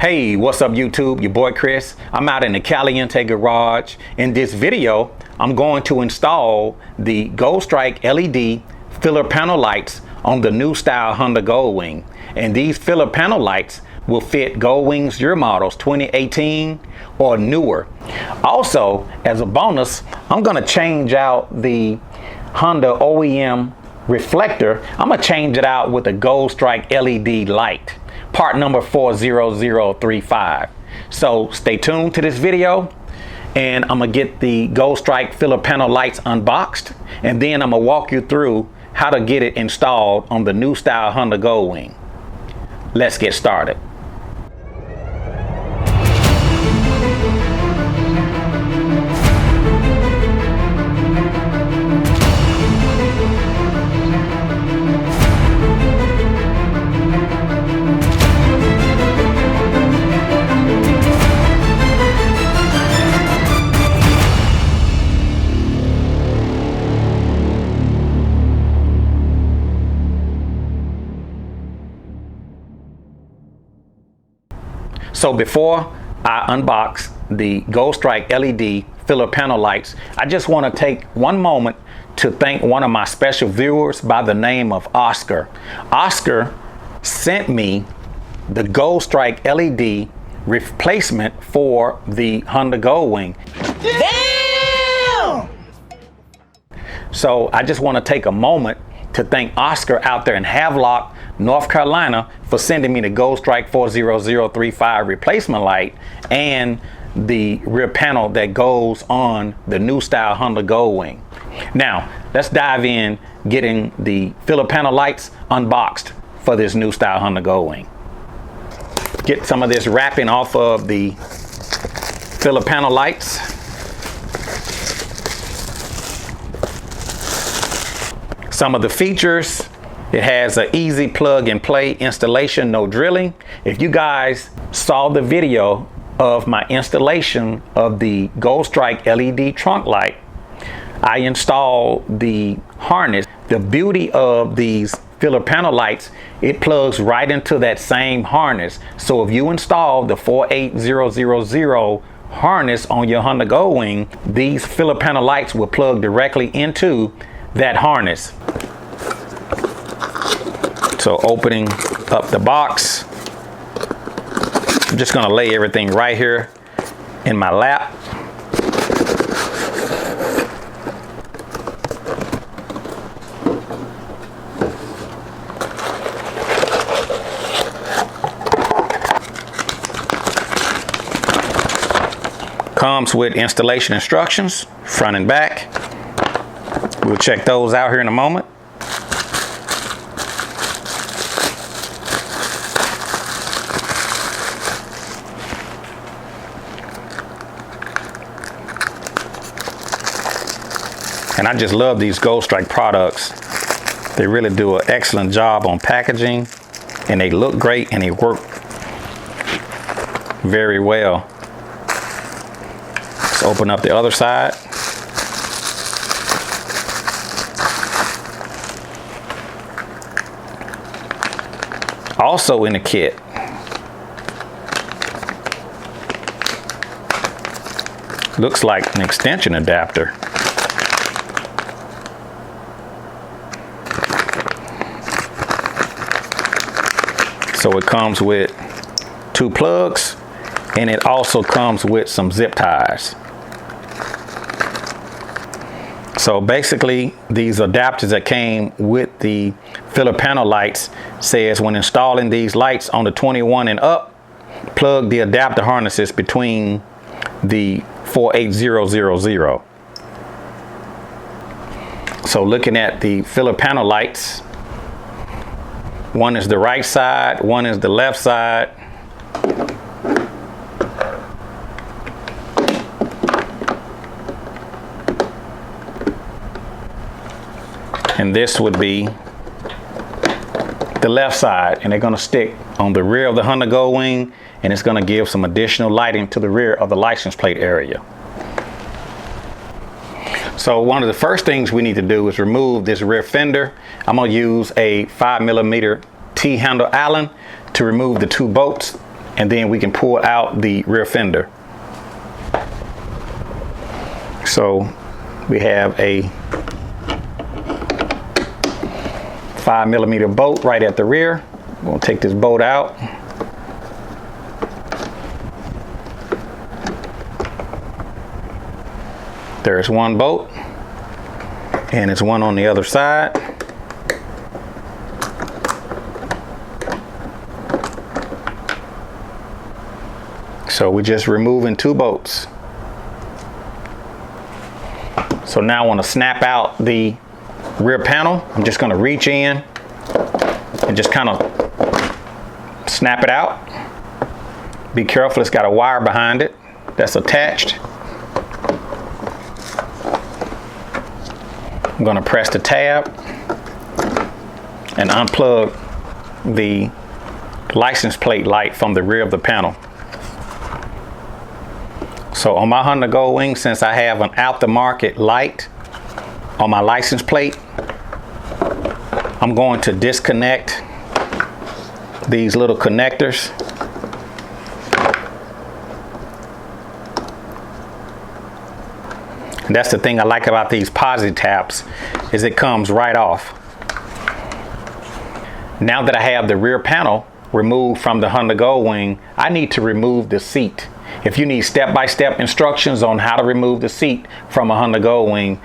Hey, what's up YouTube? Your boy Chris. I'm out in the Caliente garage. In this video, I'm going to install the Goldstrike LED filler panel lights on the new style Honda Goldwing. And these filler panel lights will fit Goldwings year models 2018 or newer. Also, as a bonus, I'm gonna change out the Honda OEM reflector. I'm gonna change it out with a Goldstrike LED light. Part number 40035. So stay tuned to this video, and I'm gonna get the Goldstrike filler panel lights unboxed, and then I'm gonna walk you through how to get it installed on the new style Honda Goldwing. Let's get started. So before I unbox the Goldstrike LED filler panel lights, I just want to take one moment to thank one of my special viewers by the name of Oscar. Oscar sent me the Goldstrike LED replacement for the Honda Goldwing. Damn! So I just want to take a moment to thank Oscar out there in Havelock, North Carolina, for sending me the Goldstrike 40035 replacement light and the rear panel that goes on the new style Honda Goldwing. Now, let's dive in getting the filler panel lights unboxed for this new style Honda Goldwing. Get some of this wrapping off of the filler panel lights. Some of the features: it has an easy plug and play installation, no drilling. If you guys saw the video of my installation of the Goldstrike LED trunk light, I installed the harness. The beauty of these filler panel lights, it plugs right into that same harness. So if you install the 48000 harness on your Honda Goldwing, these filler panel lights will plug directly into that harness. So opening up the box, I'm just gonna lay everything right here in my lap. Comes with installation instructions, front and back. We'll check those out here in a moment. And I just love these Goldstrike products. They really do an excellent job on packaging, and they look great and they work very well. Let's open up the other side. Also in the kit, looks like an extension adapter. So it comes with 2 plugs, and it also comes with some zip ties. So basically, these adapters that came with the filler panel lights says when installing these lights on the 21 and up, plug the adapter harnesses between the 48000. So looking at the filler panel lights, one is the right side, one is the left side. And this would be the left side, and they're gonna stick on the rear of the Honda Goldwing, and it's gonna give some additional lighting to the rear of the license plate area. So one of the first things we need to do is remove this rear fender. I'm gonna use a 5mm T-handle Allen to remove the two bolts and then we can pull out the rear fender. So we have a 5mm bolt right at the rear. We'll take this bolt out. There's one bolt, and it's one on the other side. So we're just removing 2 bolts. So now I want to snap out the rear panel. I'm just going to reach in and just kind of snap it out. Be careful, it's got a wire behind it that's attached. I'm going to press the tab and unplug the license plate light from the rear of the panel. So on my Honda Goldwing, since I have an aftermarket light on my license plate, I'm going to disconnect these little connectors. And that's the thing I like about these posi taps, is it comes right off. Now that I have the rear panel removed from the Honda Goldwing, I need to remove the seat. If you need step-by-step instructions on how to remove the seat from a Honda Goldwing,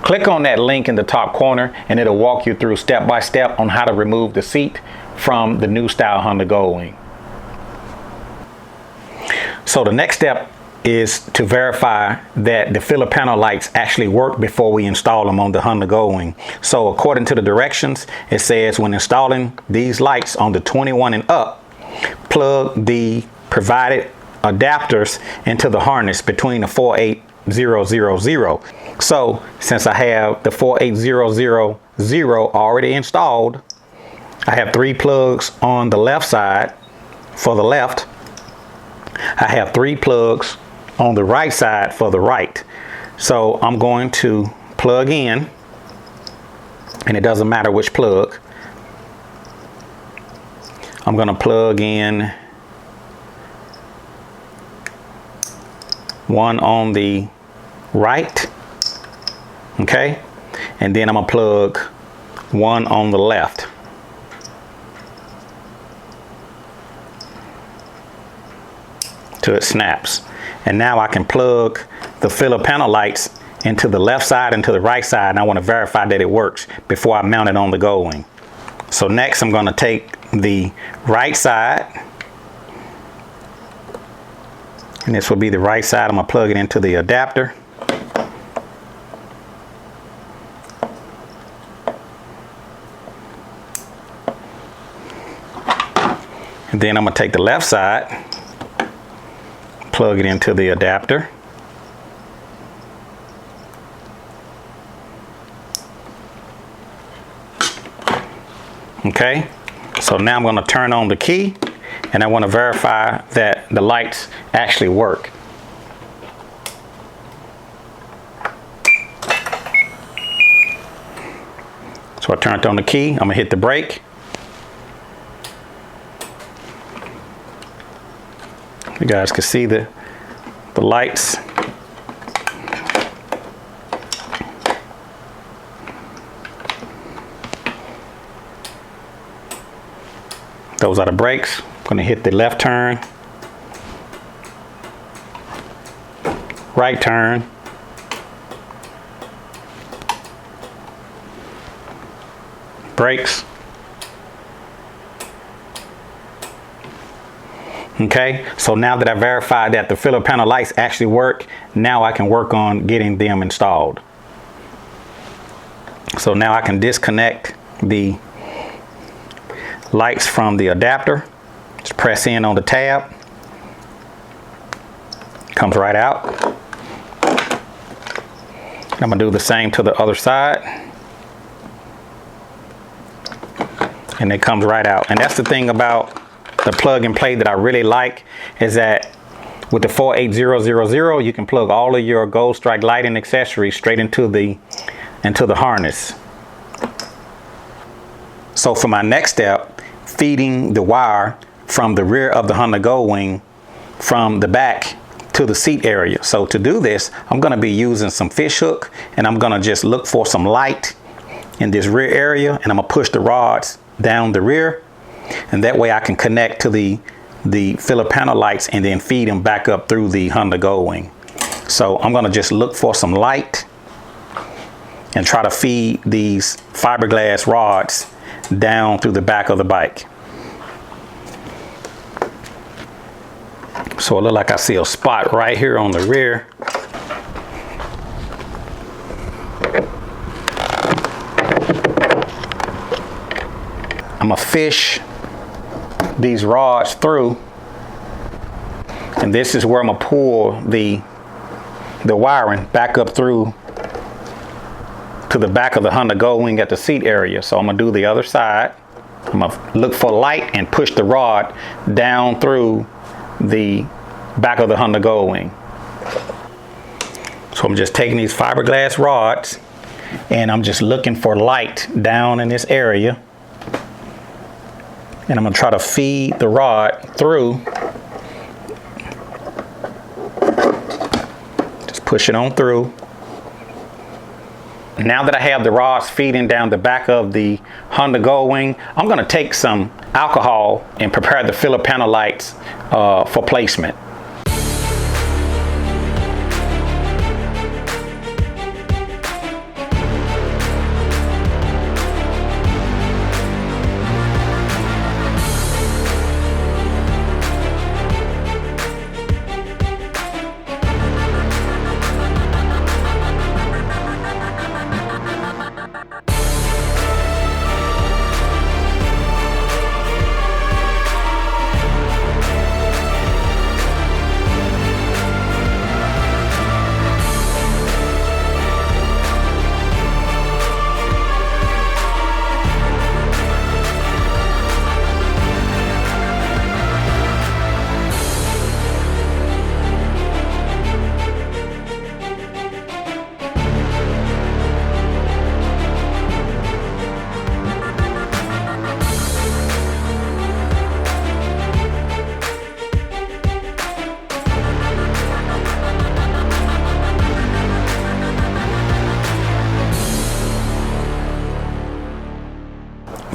click on that link in the top corner and it'll walk you through step-by-step on how to remove the seat from the new style Honda Goldwing. So the next step is to verify that the filler panel lights actually work before we install them on the Honda Goldwing. So according to the directions, it says when installing these lights on the 21 and up, plug the provided adapters into the harness between the 48000. So since I have the 48000 already installed, I have 3 plugs on the left side for the left. I have 3 plugs on the right side for the right. So I'm going to plug in, and it doesn't matter which plug. I'm going to plug in one on the right, okay, and then I'm gonna plug one on the left. Till it snaps. And now I can plug the filler panel lights into the left side and to the right side, and I want to verify that it works before I mount it on the Goldwing. So next I'm going to take the right side, and this will be the right side. I'm going to plug it into the adapter. And then I'm going to take the left side, plug it into the adapter. Okay, so now I'm going to turn on the key, and I want to verify that the lights actually work. So I turned on the key. I'm going to hit the brake. You guys can see the lights. Those are the brakes. I'm going to hit the left turn, right turn, brakes. Okay, so now that I verified that the filler panel lights actually work, now I can work on getting them installed. So now I can disconnect the lights from the adapter. Just press in on the tab. Comes right out. I'm gonna do the same to the other side. And it comes right out. And that's the thing about the plug and play that I really like, is that with the 48000 you can plug all of your Goldstrike lighting accessories straight into the harness. So for my next step, feeding the wire from the rear of the Honda Goldwing from the back to the seat area. So to do this, I'm going to be using some fish hook, and I'm going to just look for some light in this rear area, and I'm going to push the rods down the rear, and that way I can connect to the filler panel lights and then feed them back up through the Honda Goldwing. So I'm going to just look for some light and try to feed these fiberglass rods down through the back of the bike. So it looks like I see a spot right here on the rear. I'm gonna fish these rods through, and this is where I'm gonna pull the wiring back up through to the back of the Honda Goldwing at the seat area. So I'm gonna do the other side. I'm gonna look for light and push the rod down through the back of the Honda Goldwing. So I'm just taking these fiberglass rods and I'm just looking for light down in this area, and I'm gonna try to feed the rod through. Just push it on through. Now that I have the rods feeding down the back of the Honda Goldwing, I'm going to take some alcohol and prepare the filler panel lights for placement.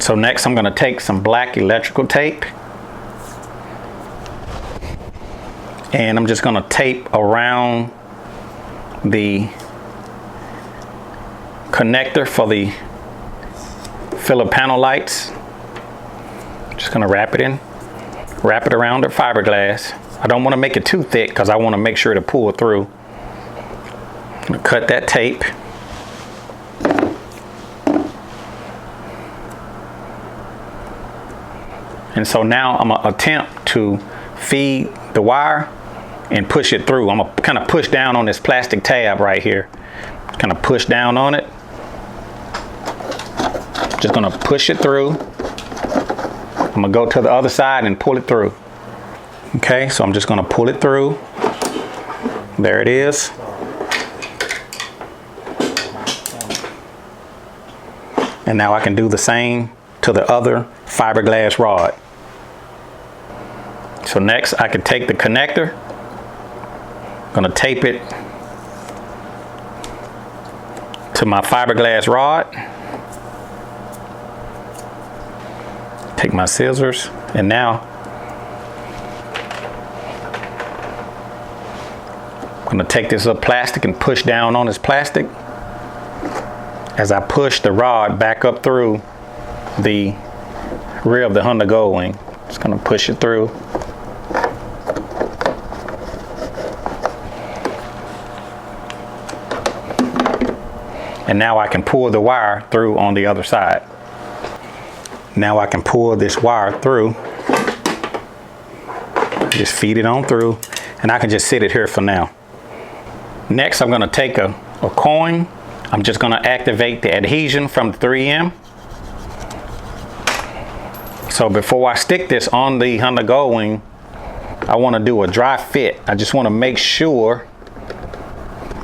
So next I'm going to take some black electrical tape, and I'm just going to tape around the connector for the filler panel lights. Just going to wrap it around the fiberglass. I don't want to make it too thick because I want to make sure to pull it through. I'm going to cut that tape. And so now I'm gonna attempt to feed the wire and push it through. I'm gonna kind of push down on this plastic tab right here. Kind of push down on it. Just gonna push it through. I'm gonna go to the other side and pull it through. Okay, so I'm just gonna pull it through. There it is. And now I can do the same to the other fiberglass rod. So next I can take the connector, I'm gonna tape it to my fiberglass rod, take my scissors, and now I'm gonna take this little plastic and push down on this plastic as I push the rod back up through the rear of the Honda Goldwing. Just gonna push it through. And now I can pull the wire through on the other side. Now I can pull this wire through. Just feed it on through, and I can just sit it here for now. Next, I'm gonna take a coin. I'm just gonna activate the adhesion from the 3M. So before I stick this on the Honda Goldwing, I wanna do a dry fit. I just wanna make sure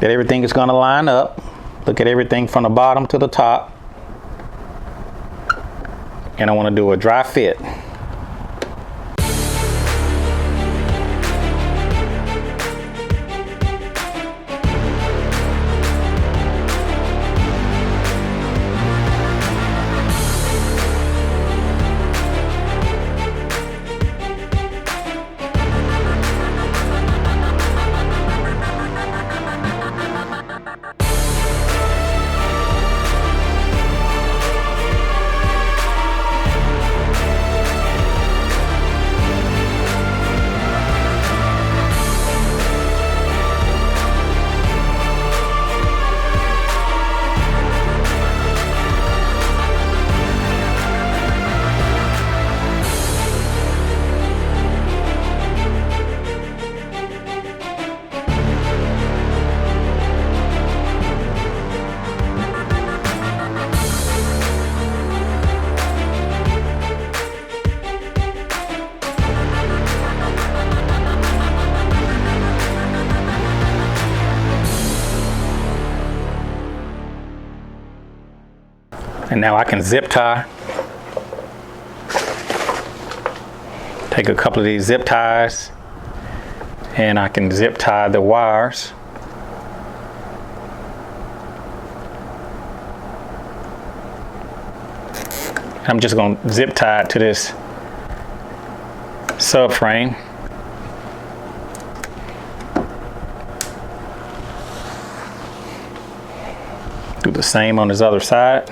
that everything is gonna line up. Look at everything from the bottom to the top. And I want to do a dry fit. And now I can zip tie. Take a couple of these zip ties and I can zip tie the wires. I'm just going to zip tie it to this subframe. Do the same on this other side.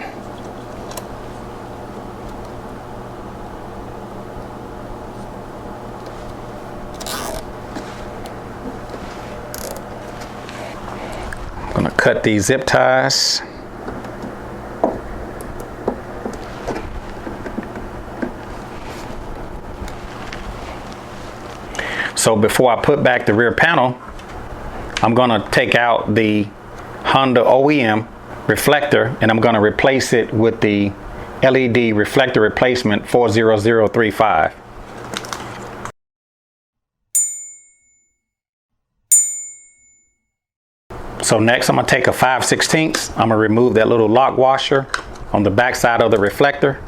I'm going to cut these zip ties. So before I put back the rear panel, I'm going to take out the Honda OEM reflector and I'm going to replace it with the LED reflector replacement 40035. So next I'm going to take a 5/16. I'm going to remove that little lock washer on the back side of the reflector.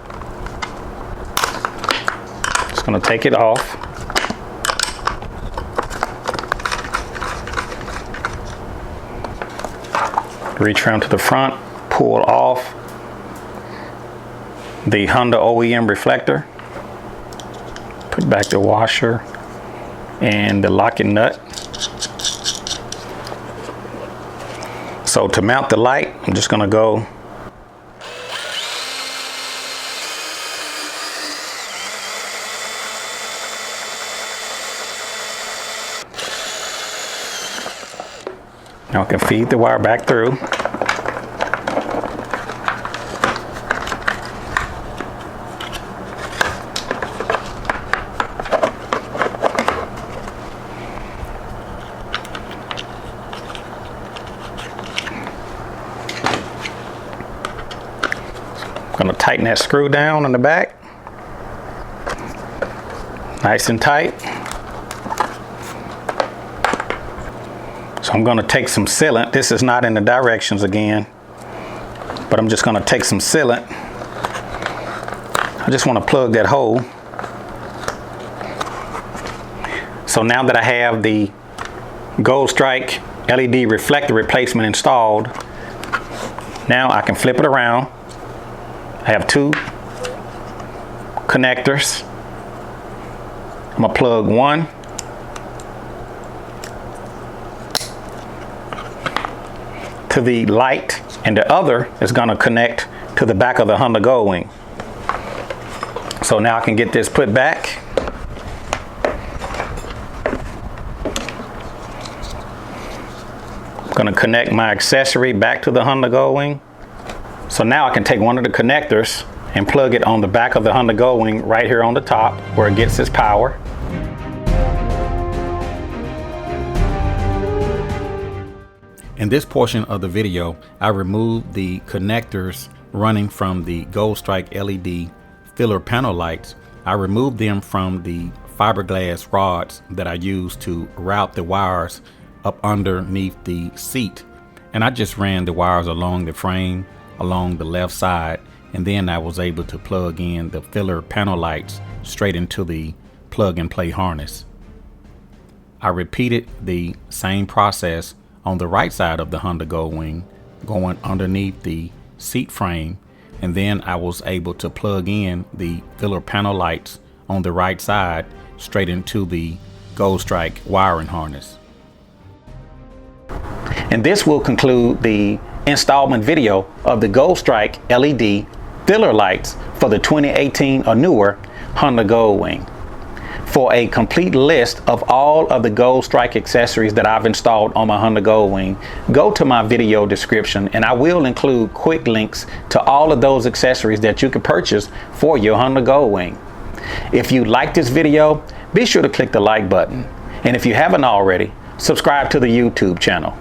Just going to take it off. Reach around to the front, pull off the Honda OEM reflector, put back the washer and the locking nut. So to mount the light, I'm just going to go now I can feed the wire back through. I'm going to tighten that screw down on the back. Nice and tight. So I'm going to take some sealant. This is not in the directions again, but I'm just going to take some sealant. I just want to plug that hole. So now that I have the Goldstrike LED reflector replacement installed, now I can flip it around. I have two connectors. I'm going to plug one to the light and the other is going to connect to the back of the Honda Goldwing. So now I can get this put back. I'm going to connect my accessory back to the Honda Goldwing. So now I can take one of the connectors and plug it on the back of the Honda Goldwing right here on the top where it gets its power. In this portion of the video, I removed the connectors running from the Goldstrike LED filler panel lights. I removed them from the fiberglass rods that I used to route the wires up underneath the seat. And I just ran the wires along the frame, along the left side, and then I was able to plug in the filler panel lights straight into the plug and play harness. I repeated the same process on the right side of the Honda Goldwing, going underneath the seat frame, and then I was able to plug in the filler panel lights on the right side straight into the Goldstrike wiring harness. And this will conclude the installment video of the Goldstrike LED filler lights for the 2018 or newer Honda Goldwing. For a complete list of all of the Goldstrike accessories that I've installed on my Honda Goldwing, go to my video description and I will include quick links to all of those accessories that you can purchase for your Honda Goldwing. If you like this video, be sure to click the like button. And if you haven't already, subscribe to the YouTube channel.